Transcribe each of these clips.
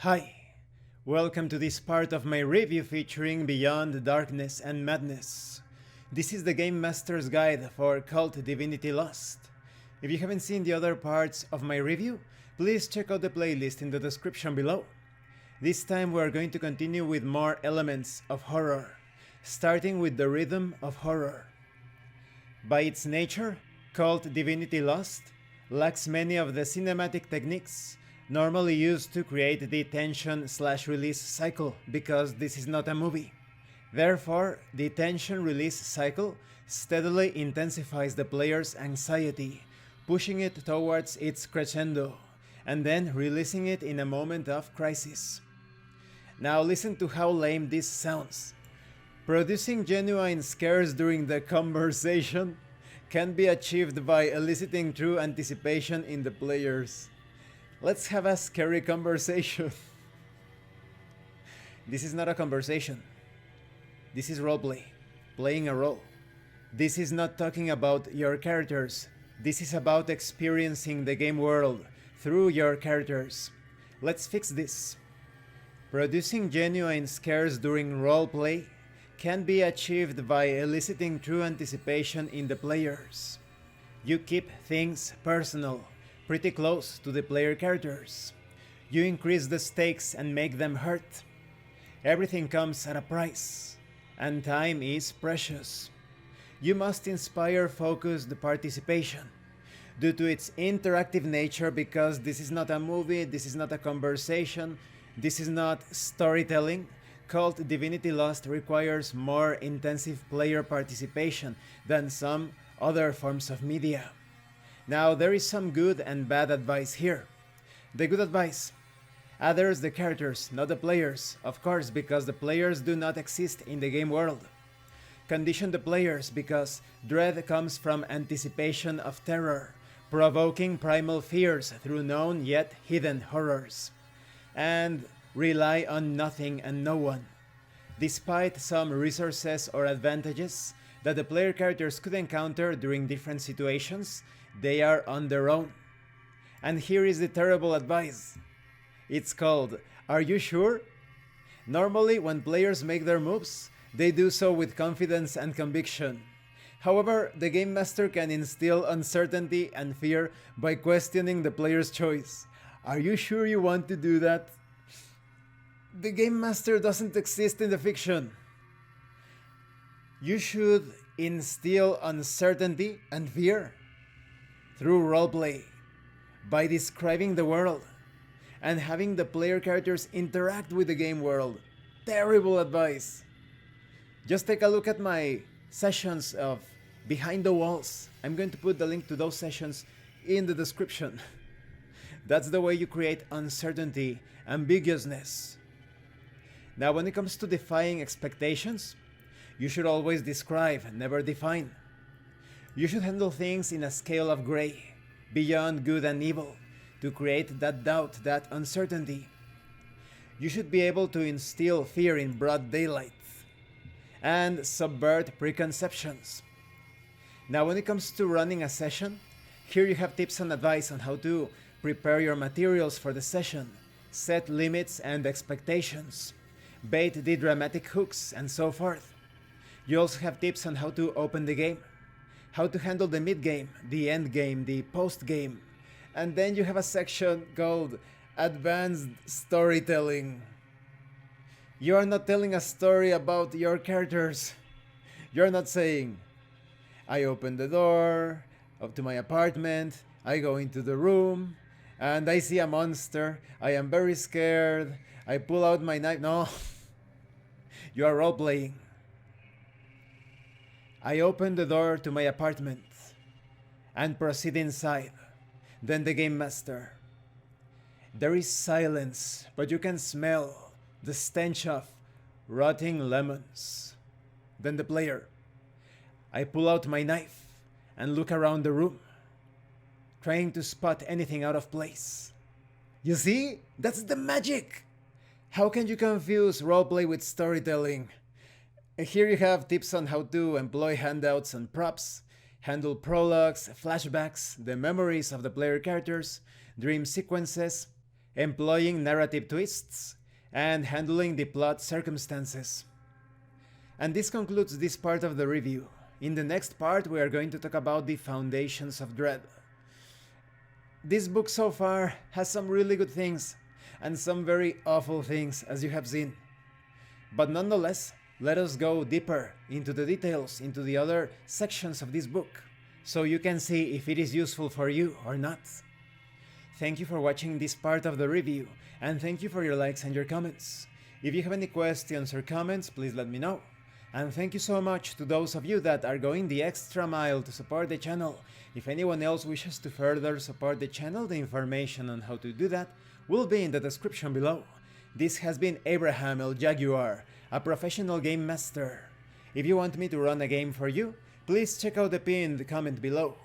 Hi, welcome to this part of my review featuring Beyond Darkness and Madness. This is the Game Master's Guide for Kult Divinity Lost. If you haven't seen the other parts of my review, please check out the playlist in the description below. This time we are going to continue with more elements of horror, starting with the rhythm of horror. By its nature, Kult Divinity Lost lacks many of the cinematic techniques normally used to create the tension/release cycle, because this is not a movie. Therefore, the tension-release cycle steadily intensifies the player's anxiety, pushing it towards its crescendo, and then releasing it in a moment of crisis. Now listen to how lame this sounds. Producing genuine scares during the conversation can be achieved by eliciting true anticipation in the players. Let's have a scary conversation. This is not a conversation. This is roleplay, playing a role. This is not talking about your characters. This is about experiencing the game world through your characters. Let's fix this. Producing genuine scares during roleplay can be achieved by eliciting true anticipation in the players. You keep things personal, pretty close to the player characters. You increase the stakes and make them hurt. Everything comes at a price, and time is precious. You must inspire focused participation due to its interactive nature, because this is not a movie, this is not a conversation, this is not storytelling. Kult Divinity Lost requires more intensive player participation than some other forms of media. Now, there is some good and bad advice here. The good advice: others the characters, not the players, of course, because the players do not exist in the game world. Condition the players, because dread comes from anticipation of terror, provoking primal fears through known yet hidden horrors. And rely on nothing and no one. Despite some resources or advantages that the player characters could encounter during different situations, they are on their own. And here is the terrible advice. It's called, "Are you sure?" Normally, when players make their moves, they do so with confidence and conviction. However, the Game Master can instill uncertainty and fear by questioning the player's choice. Are you sure you want to do that? The Game Master doesn't exist in the fiction. You should instill uncertainty and fear through roleplay, by describing the world and having the player characters interact with the game world. Terrible advice. Just take a look at my sessions of Behind the Walls. I'm going to put the link to those sessions in the description. That's the way you create uncertainty, ambiguousness. Now, when it comes to defying expectations, you should always describe, never define. You should handle things in a scale of gray, beyond good and evil, to create that doubt, that uncertainty. You should be able to instill fear in broad daylight and subvert preconceptions. Now, when it comes to running a session, here you have tips and advice on how to prepare your materials for the session, set limits and expectations, bait the dramatic hooks, and so forth. You also have tips on how to open the game, how to handle the mid-game, the end-game, the post-game, and then you have a section called Advanced Storytelling. You are not telling a story about your characters. You're not saying, I open the door up to my apartment, I go into the room, and I see a monster, I am very scared, I pull out my knife. No, you are role-playing. I open the door to my apartment and proceed inside. Then the Game Master. There is silence, but you can smell the stench of rotting lemons. Then the player. I pull out my knife and look around the room, trying to spot anything out of place. You see? That's the magic! How can you confuse roleplay with storytelling? Here you have tips on how to employ handouts and props, handle prologues, flashbacks, the memories of the player characters, dream sequences, employing narrative twists, and handling the plot circumstances. And this concludes this part of the review. In the next part, we are going to talk about the foundations of dread. This book so far has some really good things, and some very awful things, as you have seen. But nonetheless, let us go deeper into the details, into the other sections of this book, so you can see if it is useful for you or not. Thank you for watching this part of the review, and thank you for your likes and your comments. If you have any questions or comments, please let me know. And thank you so much to those of you that are going the extra mile to support the channel. If anyone else wishes to further support the channel, the information on how to do that will be in the description below. This has been Abraham El Jaguar, a professional game master. If you want me to run a game for you, please check out the pinned comment below.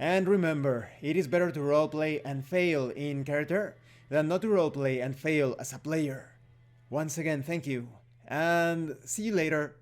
And remember, it is better to roleplay and fail in character than not to roleplay and fail as a player. Once again, thank you, and see you later.